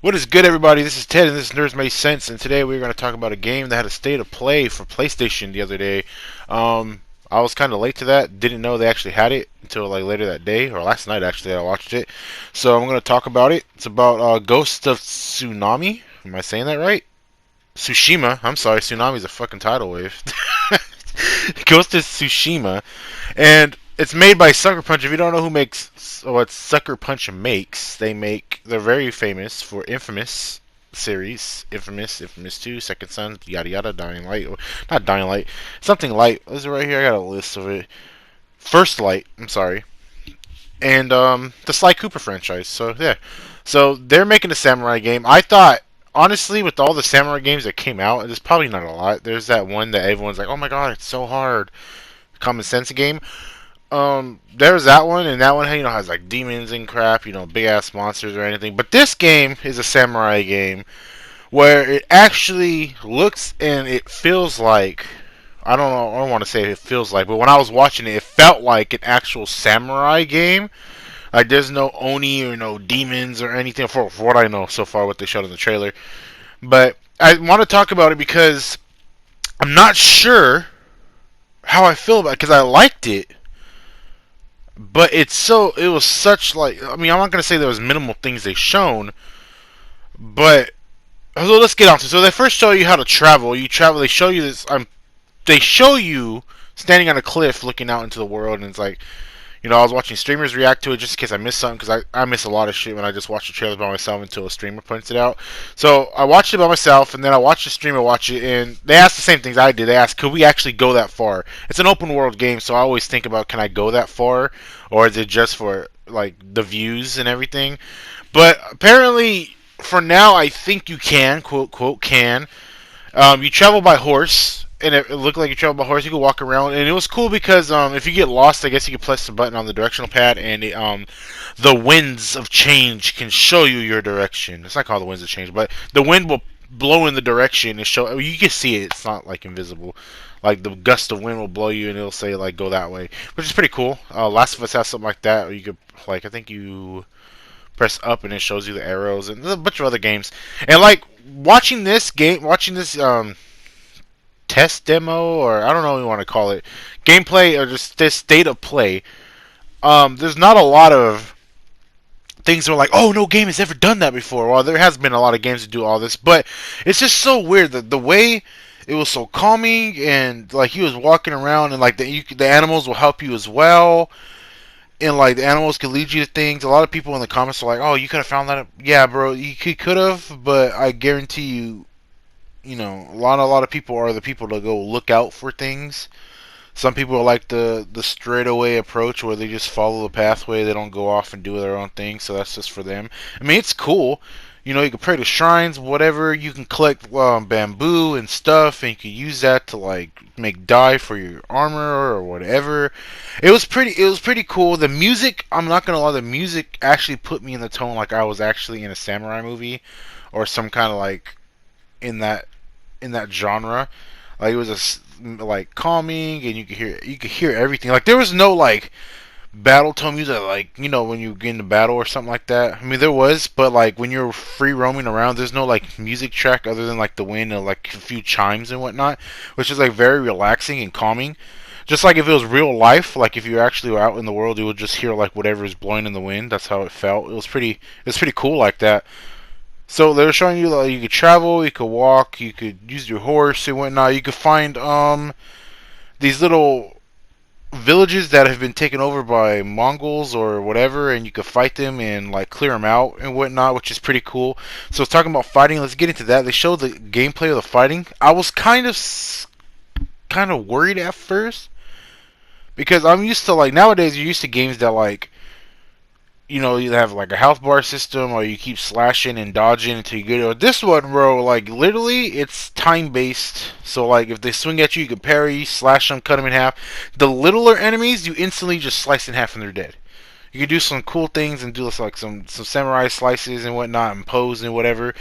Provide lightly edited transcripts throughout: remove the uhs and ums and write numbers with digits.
What is good, everybody? This is Ted, and this is Nerds Make Sense. And today we're going to talk about a game that had a state of play for PlayStation the other day. I was kind of late to that. Didn't know they actually had it until like later that day, or last night actually. I watched it, so I'm going to talk about it. It's about Ghost of Tsunami. Am I saying that right? Tsushima. I'm sorry, Tsunami's a fucking tidal wave. Ghost of Tsushima, and it's made by Sucker Punch. If you don't know who makes what Sucker Punch makes, they're very famous for Infamous series, Infamous 2, Second Son, yada yada, Dying Light, not Dying Light, something light. Is it right here? I got a list of it. First Light. I'm sorry, and the Sly Cooper franchise. So yeah, so they're making a samurai game. I thought. Honestly, with all the samurai games that came out, there's probably not a lot. There's that one that everyone's like, "Oh my god, it's so hard." Common Sense game. There's that one, and that one, has like demons and crap, big ass monsters or anything. But this game is a samurai game where it actually looks and it feels like, I don't know, I don't want to say it feels like, but when I was watching it, it felt like an actual samurai game. Like there's no oni or no demons or anything for what I know so far, what they showed in the trailer. But I want to talk about it because I'm not sure how I feel about it because I liked it. But it was such like, I mean, I'm not gonna say there was minimal things they shown, but so let's get on to it. So they first show you how to travel. You travel. They show you this. They show you standing on a cliff, looking out into the world, and it's like, I was watching streamers react to it just in case I missed something, because I miss a lot of shit when I just watch the trailers by myself until a streamer points it out. So I watched it by myself, and then I watched the streamer watch it, and they asked the same things I did. They asked, could we actually go that far? It's an open world game, so I always think about, can I go that far, or is it just for like the views and everything? But apparently, for now, I think you can, quote, quote, can. You travel by horse, and it looked like you travel by horse. You could walk around, and it was cool because if you get lost, I guess you could press the button on the directional pad, and the winds of change can show you your direction. It's not called the winds of change, but the wind will blow in the direction and show. You can see it. It's not like invisible. Like the gust of wind will blow you, and it'll say like go that way, which is pretty cool. Last of Us has something like that, or you could like I think you press up and it shows you the arrows, and there's a bunch of other games. And like watching this test demo, or I don't know what you want to call it, gameplay, or just this state of play. There's not a lot of things that are like, oh, no game has ever done that before. Well, there has been a lot of games that do all this, but it's just so weird that the way it was so calming, and like he was walking around, and like the animals will help you as well. And like the animals could lead you to things. A lot of people in the comments are like, "Oh, you could have found that." Yeah, bro, you could have, but I guarantee you, a lot of people are the people to go look out for things. Some people are like the straightaway approach where they just follow the pathway. They don't go off and do their own thing. So that's just for them. I mean, it's cool. You can pray to shrines, whatever. You can collect bamboo and stuff, and you can use that to like make dye for your armor or whatever. It was pretty cool. The music, I'm not gonna lie, the music actually put me in the tone like I was actually in a samurai movie or some kind of like in that genre. Like it was like calming, and you could hear everything. Like there was no like battle tone music, like when you get into battle or something like that. I mean there was, but like when you're free roaming around, there's no like music track other than like the wind and like a few chimes and whatnot, which is like very relaxing and calming. Just like if it was real life, like if you actually were out in the world, you would just hear like whatever is blowing in the wind. That's how it felt. It was pretty cool like that. So they were showing you that you could travel, you could walk, you could use your horse and whatnot. You could find these little villages that have been taken over by Mongols or whatever, and you could fight them and like clear them out and whatnot, which is pretty cool. So talking about fighting, let's get into that. They showed the gameplay of the fighting. I was kind of worried at first because I'm used to like nowadays you're used to games that like you have like a health bar system, or you keep slashing and dodging until you get it. This one, bro, like literally, it's time based. So like, if they swing at you, you can parry, slash them, cut them in half. The littler enemies, you instantly just slice in half and they're dead. You can do some cool things and do like some samurai slices and whatnot, and pose and whatever.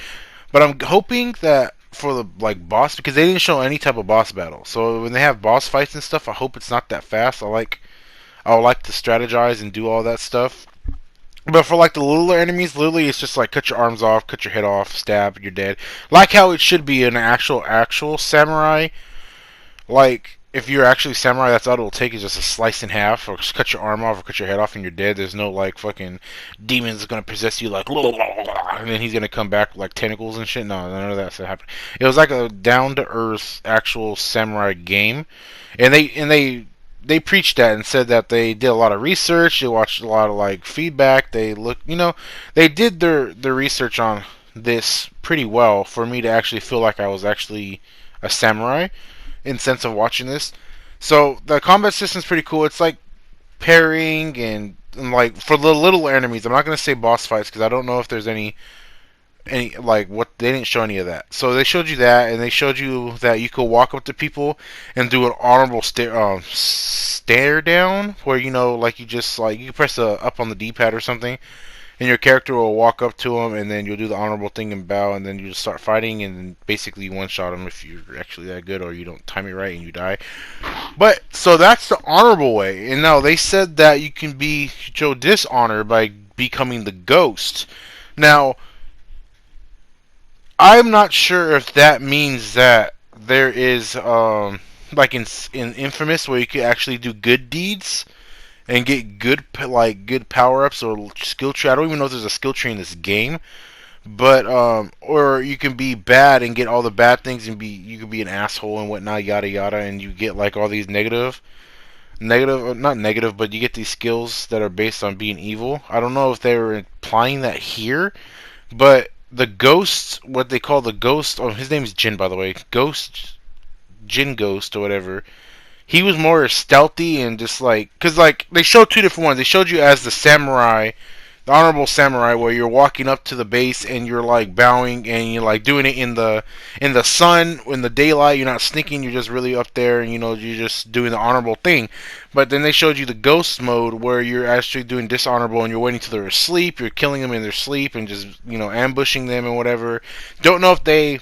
But I'm hoping that for the like boss, because they didn't show any type of boss battle. So when they have boss fights and stuff, I hope it's not that fast. I would like to strategize and do all that stuff. But for like the littler enemies, literally it's just like cut your arms off, cut your head off, stab, you're dead. Like how it should be an actual samurai. Like if you're actually samurai, that's all it'll take is just a slice in half, or just cut your arm off, or cut your head off, and you're dead. There's no like fucking demons gonna possess you like, and then he's gonna come back with like tentacles and shit. No, none of that stuff happened. It was like a down to earth actual samurai game, and they preached that and said that they did a lot of research. They watched a lot of like feedback. They looked, they did their research on this pretty well for me to actually feel like I was actually a samurai in sense of watching this. So the combat system's pretty cool. It's like parrying and like for the little enemies. I'm not gonna say boss fights because I don't know if there's any like what they didn't show any of that. So they showed you that, and they showed you that you could walk up to people and do an honorable stare down, where like you just like you can press up on the D-pad or something, and your character will walk up to them, and then you'll do the honorable thing and bow, and then you just start fighting, and then basically one shot them if you're actually that good, or you don't time it right and you die. But so that's the honorable way, and now they said that you can be show dishonor by becoming the ghost. Now I'm not sure if that means that there is like in Infamous where you can actually do good deeds and get good power ups or skill tree. I don't even know if there's a skill tree in this game, but or you can be bad and get all the bad things and you can be an asshole and whatnot, yada yada, and you get like all these negative, not negative, but you get these skills that are based on being evil. I don't know if they were implying that here, but the ghost, what they call the ghost, oh, his name is Jin, by the way, Jin Ghost or whatever. He was more stealthy and just like, cause like they showed two different ones. They showed you as the samurai, the honorable samurai, where you're walking up to the base and you're like bowing and you're like doing it in the sun, in the daylight. You're not sneaking. You're just really up there and you're just doing the honorable thing. But then they showed you the ghost mode where you're actually doing dishonorable and you're waiting till they're asleep. You're killing them in their sleep and just ambushing them and whatever. Don't know if they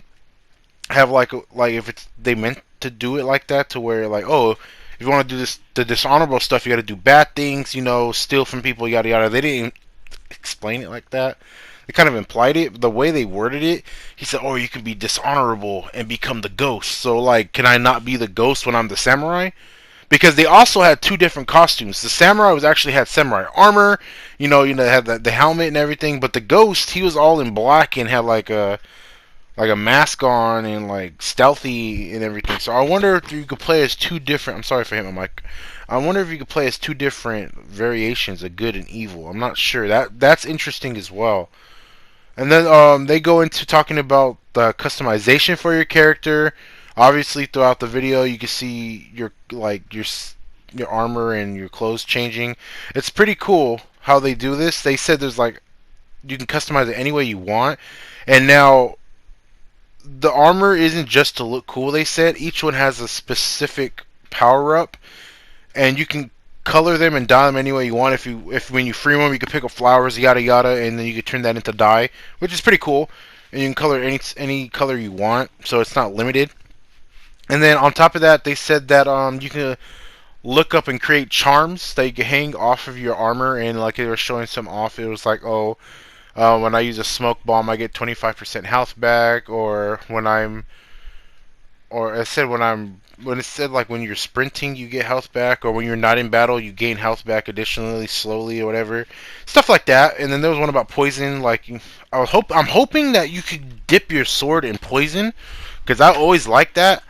have like if it's they meant to do it like that to where like, oh, if you want to do the dishonorable stuff, you got to do bad things, steal from people, yada yada. They didn't explain it like that. They kind of implied it. The way they worded it, he said, oh, you can be dishonorable and become the ghost. So like, can I not be the ghost when I'm the samurai? Because they also had two different costumes. The samurai was actually had samurai armor, had the helmet and everything, but the ghost, he was all in black and had like a mask on and like stealthy and everything. So I wonder if you could play as two different. I'm sorry for hitting my mic. I wonder if you could play as two different variations of good and evil. I'm not sure. That's interesting as well. And then they go into talking about the customization for your character. Obviously, throughout the video, you can see your armor and your clothes changing. It's pretty cool how they do this. They said there's like you can customize it any way you want. And now the armor isn't just to look cool. They said each one has a specific power up, and you can color them and dye them any way you want. If when you free them, you can pick up flowers, yada yada, and then you can turn that into dye, which is pretty cool. And you can color any color you want, so it's not limited. And then on top of that, they said that you can look up and create charms that you can hang off of your armor, and like they were showing some off. It was like, oh, when I use a smoke bomb, I get 25% health back, or or it said when it said like when you're sprinting, you get health back, or when you're not in battle, you gain health back additionally slowly or whatever, stuff like that. And then there was one about poison. Like I'm hoping that you could dip your sword in poison, because I always like that.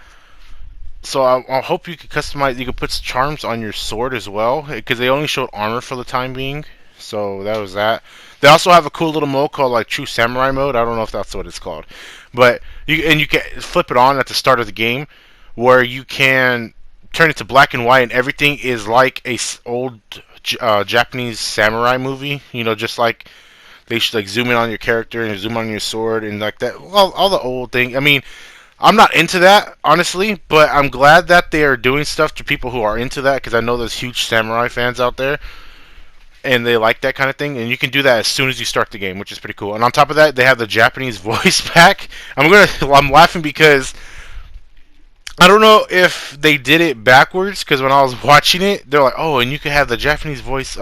So I hope you could customize. You could put charms on your sword as well, because they only showed armor for the time being. So that was that. They also have a cool little mode called like True Samurai mode. I don't know if that's what it's called, but you can flip it on at the start of the game, where you can turn it to black and white, and everything is like a old Japanese samurai movie. Just like they should like zoom in on your character and zoom on your sword and like that. All the old thing. I mean, I'm not into that, honestly, but I'm glad that they are doing stuff to people who are into that, because I know there's huge samurai fans out there and they like that kind of thing. And you can do that as soon as you start the game, which is pretty cool. And on top of that, they have the Japanese voice pack. I'm laughing because I don't know if they did it backwards, because when I was watching it, they're like, oh, and you can have the Japanese voice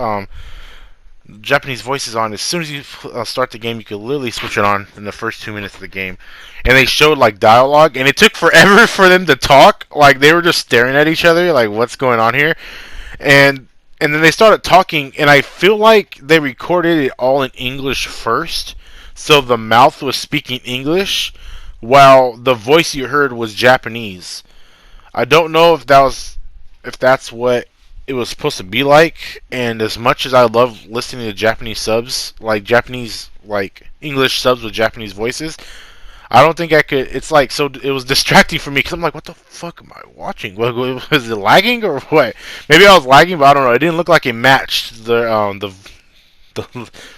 Japanese voices on. As soon as you start the game, you could literally switch it on in the first 2 minutes of the game. And they showed like dialogue, and it took forever for them to talk. Like they were just staring at each other, like what's going on here? And then they started talking, and I feel like they recorded it all in English first, so the mouth was speaking English, while the voice you heard was Japanese. I don't know if that's what it was supposed to be like. And as much as I love listening to Japanese subs, like Japanese like English subs with Japanese voices, I don't think I could. It's like so. It was distracting for me because I'm like, what the fuck am I watching? Was it lagging or what? Maybe I was lagging, but I don't know. It didn't look like it matched the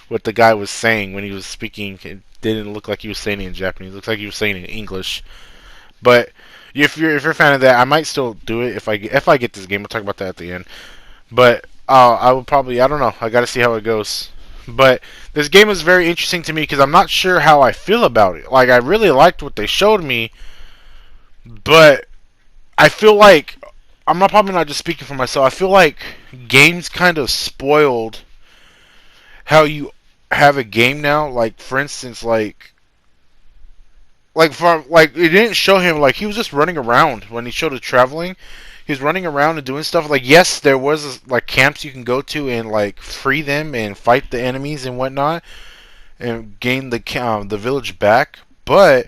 what the guy was saying when he was speaking. It didn't look like he was saying it in Japanese. It looks like he was saying it in English. But if you're a fan of that, I might still do it if I get this game. We'll talk about that at the end. But I would probably, I don't know. I got to see how it goes. But this game is very interesting to me because I'm not sure how I feel about it. Like I really liked what they showed me, but I feel like I'm not probably not just speaking for myself. I feel like games kind of spoiled how you have a game now. Like for instance, like it didn't show him like he was just running around when he showed the traveling. He was running around and doing stuff. Like yes, there was like camps you can go to and like free them and fight the enemies and whatnot and gain the village back. But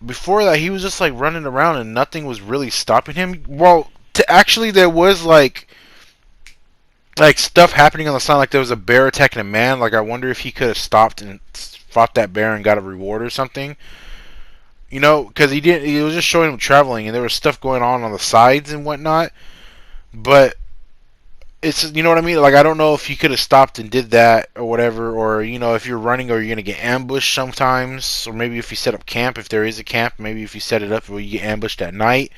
before that, he was just like running around and nothing was really stopping him. Well, actually, there was like stuff happening on the side. Like there was a bear attacking a man. Like I wonder if he could have stopped and fought that bear and got a reward or something. You know, because he didn't. He was just showing him traveling, and there was stuff going on the sides and whatnot. But it's you know what I mean. Like I don't know if you could have stopped and did that or whatever, or you know if you're running or you're gonna get ambushed sometimes, or maybe if you set up camp, if there is a camp, maybe if you set it up where you get ambushed at night.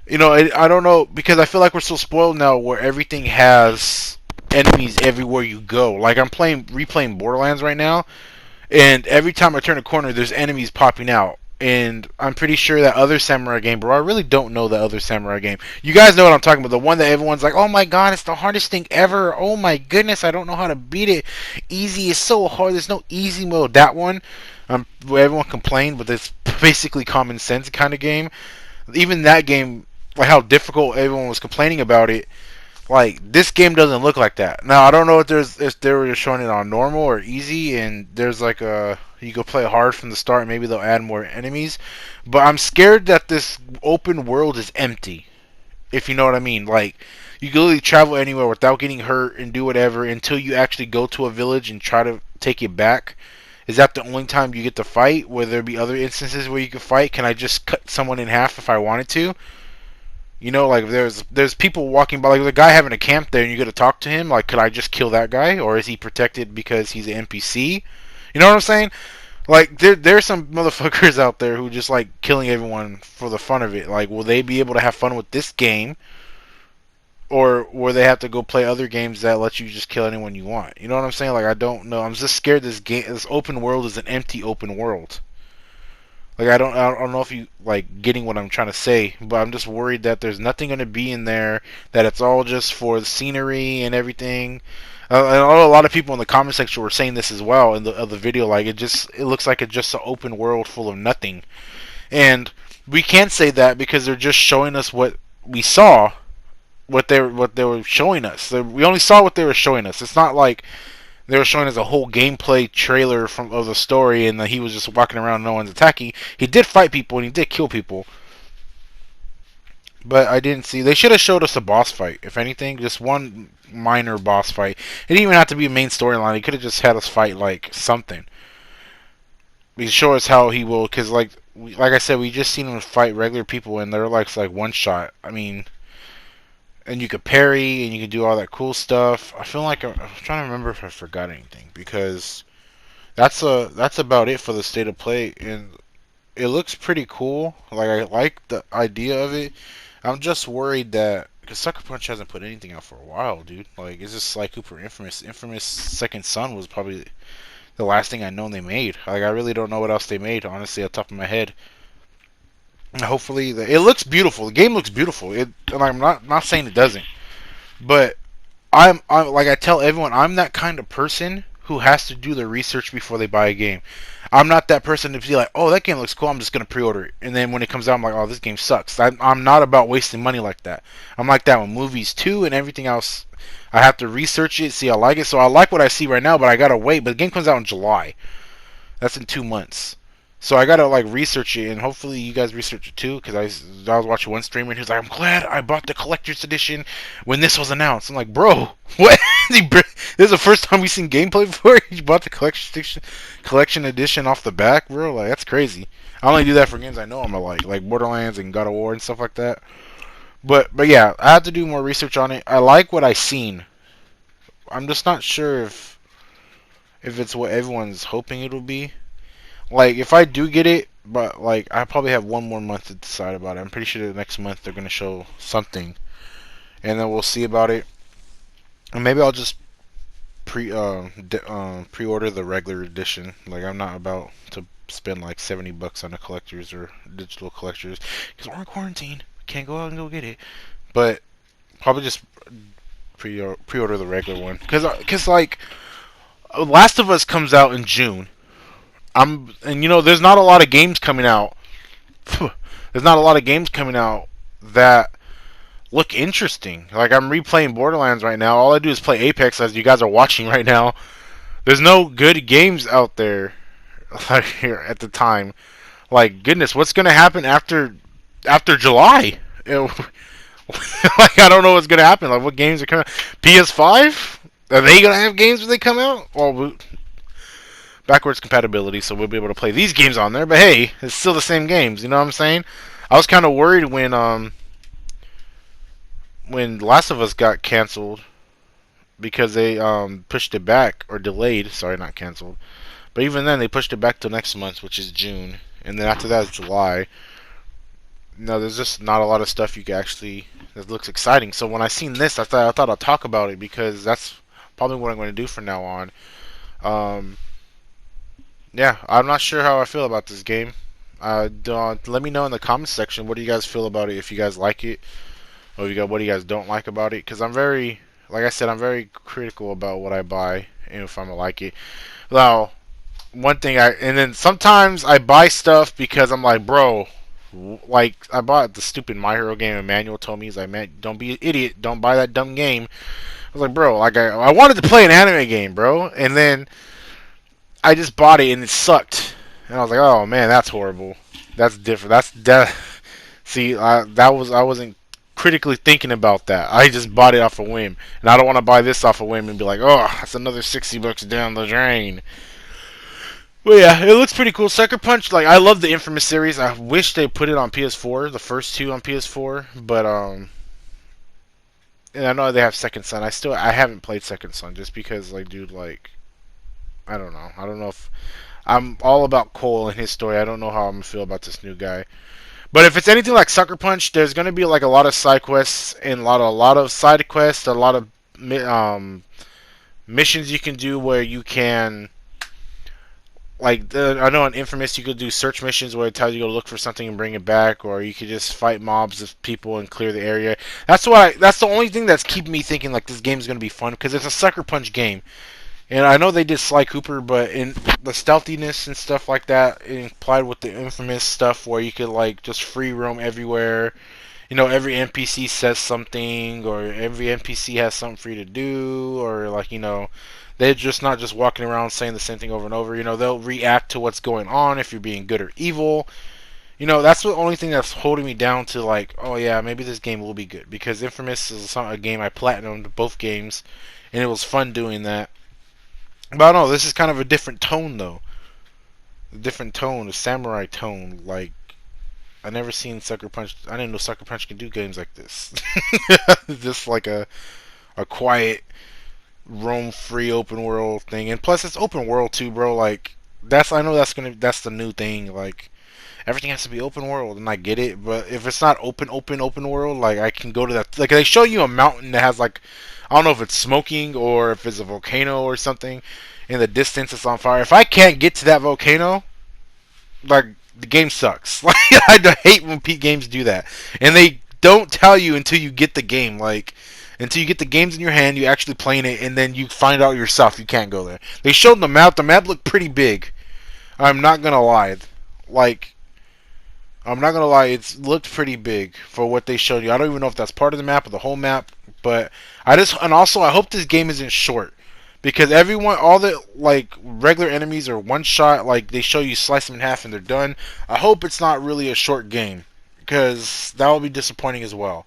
You know, I don't know because I feel like we're so spoiled now where everything has enemies everywhere you go. Like I'm replaying Borderlands right now, and every time I turn a corner, there's enemies popping out. And I'm pretty sure that other samurai game, bro. I really don't know the other samurai game. You guys know what I'm talking about. The one that everyone's like, oh my god, it's the hardest thing ever. Oh my goodness, I don't know how to beat it. Easy is so hard. There's no easy mode. That one, where everyone complained, but it's basically common sense kind of game. Even that game, like how difficult everyone was complaining about it, like this game doesn't look like that. Now I don't know if they were just showing it on normal or easy, and there's like a you go play hard from the start. Maybe they'll add more enemies, but I'm scared that this open world is empty. If you know what I mean, like you can literally travel anywhere without getting hurt and do whatever until you actually go to a village and try to take it back. Is that the only time you get to fight? Will there be other instances where you can fight? Can I just cut someone in half if I wanted to? You know, like there's people walking by, like the guy having a camp there, and you got to talk to him. Like, could I just kill that guy, or is he protected because he's an NPC? You know what I'm saying? Like, there's some motherfuckers out there who just like killing everyone for the fun of it. Like, will they be able to have fun with this game, or will they have to go play other games that let you just kill anyone you want? You know what I'm saying? Like, I don't know. I'm just scared this open world is an empty open world. Like I don't know if you like getting what I'm trying to say, but I'm just worried that there's nothing going to be in there, that it's all just for the scenery and everything. And a lot of people in the comment section were saying this as well in the video. Like it looks like it's just an open world full of nothing, and we can't say that because they're just showing us what we saw, what they were showing us. We only saw what they were showing us. It's not like they were showing us a whole gameplay trailer of the story, and he was just walking around and no one's attacking. He did fight people and he did kill people, but I didn't see. They should have showed us a boss fight. If anything, just one minor boss fight. It didn't even have to be a main storyline. He could have just had us fight like something. He show us how he will, because like I said, we just seen him fight regular people, and they're like one shot. I mean. And you could parry, and you could do all that cool stuff. I feel like I'm trying to remember if I forgot anything, because that's about it for the state of play, and it looks pretty cool. Like I like the idea of it. I'm just worried that because Sucker Punch hasn't put anything out for a while, dude. Like it's just like Cooper Infamous. Infamous Second Son was probably the last thing I know they made. Like I really don't know what else they made, honestly, off the top of my head. Hopefully, it looks beautiful. The game looks beautiful. And I'm not saying it doesn't, but I'm like I tell everyone, I'm that kind of person who has to do the research before they buy a game. I'm not that person to be like, oh, that game looks cool, I'm just gonna pre-order it, and then when it comes out, I'm like, oh, this game sucks. I'm not about wasting money like that. I'm like that with movies too, and everything else. I have to research it, see I like it. So I like what I see right now, but I gotta wait. But the game comes out in July. That's in 2 months. So I gotta like research it, and hopefully you guys research it too. Because I was watching one streamer, and he was like, "I'm glad I bought the collector's edition when this was announced." I'm like, "Bro, what? This is the first time we've seen gameplay before. You bought the collection edition off the back, bro? Like that's crazy." I only do that for games I know I'm gonna like Borderlands and God of War and stuff like that. But yeah, I have to do more research on it. I like what I seen. I'm just not sure if it's what everyone's hoping it'll be. Like, if I do get it, but like, I probably have one more month to decide about it. I'm pretty sure the next month they're gonna show something, and then we'll see about it. And maybe I'll just pre-order the regular edition. Like, I'm not about to spend like $70 on the collectors or digital collectors because we're in quarantine. Can't go out and go get it. But probably just pre-order the regular one because like Last of Us comes out in June. And there's not a lot of games coming out. There's not a lot of games coming out that look interesting. Like I'm replaying Borderlands right now. All I do is play Apex, as you guys are watching right now. There's no good games out there like, here at the time. Like goodness, what's gonna happen after July? Like I don't know what's gonna happen. Like what games are coming out? PS5? Are they gonna have games when they come out? Well, backwards compatibility, so we'll be able to play these games on there. But hey, it's still the same games. You know what I'm saying? I was kind of worried when Last of Us got canceled because they pushed it back or delayed. Sorry, not canceled. But even then, they pushed it back to next month, which is June, and then after that is July. No, there's just not a lot of stuff you can actually that looks exciting. So when I seen this, I thought I'd talk about it because that's probably what I'm going to do from now on. Yeah, I'm not sure how I feel about this game. Let me know in the comments section what do you guys feel about it, if you guys like it, or what do you guys don't like about it. Because like I said, I'm very critical about what I buy and if I'm gonna like it. Now, and then sometimes I buy stuff because I'm like, bro, like I bought the stupid My Hero game, and Manuel told me, he's like, man, don't be an idiot, don't buy that dumb game. I was like, bro, like I wanted to play an anime game, bro, and then I just bought it and it sucked, and I was like, "Oh man, that's horrible. That's different. That." See, I wasn't critically thinking about that. I just bought it off a whim, and I don't want to buy this off a whim and be like, "Oh, that's another $60 down the drain." Well, yeah, it looks pretty cool. Sucker Punch, like I love the Infamous series. I wish they put it on PS4, the first two on PS4, but and I know they have Second Son. I haven't played Second Son just because, like, dude, like. I don't know. I don't know if I'm all about Cole and his story. I don't know how I'm gonna feel about this new guy. But if it's anything like Sucker Punch, there's gonna be like a lot of side quests and a lot of side quests, a lot of missions you can do where you can I know on Infamous you could do search missions where it tells you to go look for something and bring it back, or you could just fight mobs of people and clear the area. That's the only thing that's keeping me thinking like this game is gonna be fun because it's a Sucker Punch game. And I know they did Sly Cooper, but in the stealthiness and stuff like that, it implied with the Infamous stuff where you could like just free roam everywhere. Every NPC says something, or every NPC has something for you to do, or like they're just not just walking around saying the same thing over and over. They'll react to what's going on if you're being good or evil. That's the only thing that's holding me down to like, oh yeah, maybe this game will be good because Infamous is a game I platinumed both games, and it was fun doing that. But I don't know, this is kind of a different tone, though. A different tone, a samurai tone. Like, I never seen Sucker Punch. I didn't know Sucker Punch could do games like this. Just like a quiet, roam free open world thing. And plus, it's open world too, bro. Like, I know that's the new thing. Like, everything has to be open world, and I get it. But if it's not open world, like I can go to that. Like, they show you a mountain that has like. I don't know if it's smoking or if it's a volcano or something. In the distance, it's on fire. If I can't get to that volcano, like the game sucks. Like I hate when games do that, and they don't tell you until you get the game. Like, until you get the games in your hand, you actually playing it, and then you find out yourself you can't go there. They showed the map. The map looked pretty big. I'm not gonna lie. Like, I'm not gonna lie, it's looked pretty big for what they showed you. I don't even know if that's part of the map or the whole map, but and also I hope this game isn't short because everyone, all the like regular enemies are one shot. Like they show you slice them in half and they're done. I hope it's not really a short game because that will be disappointing as well.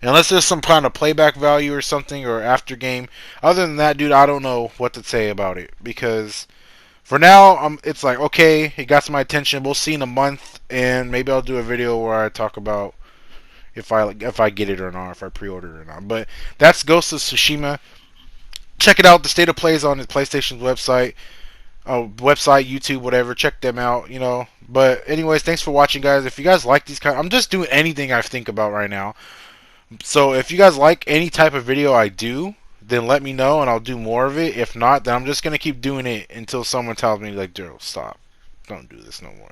Unless there's some kind of playback value or something or after game. Other than that, dude, I don't know what to say about it because for now, it's like okay, it got my attention. We'll see in a month, and maybe I'll do a video where I talk about if I get it or not, if I pre-order it or not. But that's Ghost of Tsushima. Check it out. The state of play is on the PlayStation's website, YouTube, whatever. Check them out, you know. But anyways, thanks for watching, guys. If you guys like these I'm just doing anything I think about right now. So if you guys like any type of video I do, then let me know and I'll do more of it. If not, then I'm just gonna keep doing it until someone tells me like, Daryl, stop. Don't do this no more.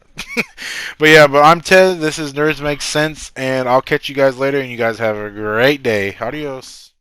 But yeah, but I'm Ted. This is Nerds Make Sense, and I'll catch you guys later. And you guys have a great day. Adios.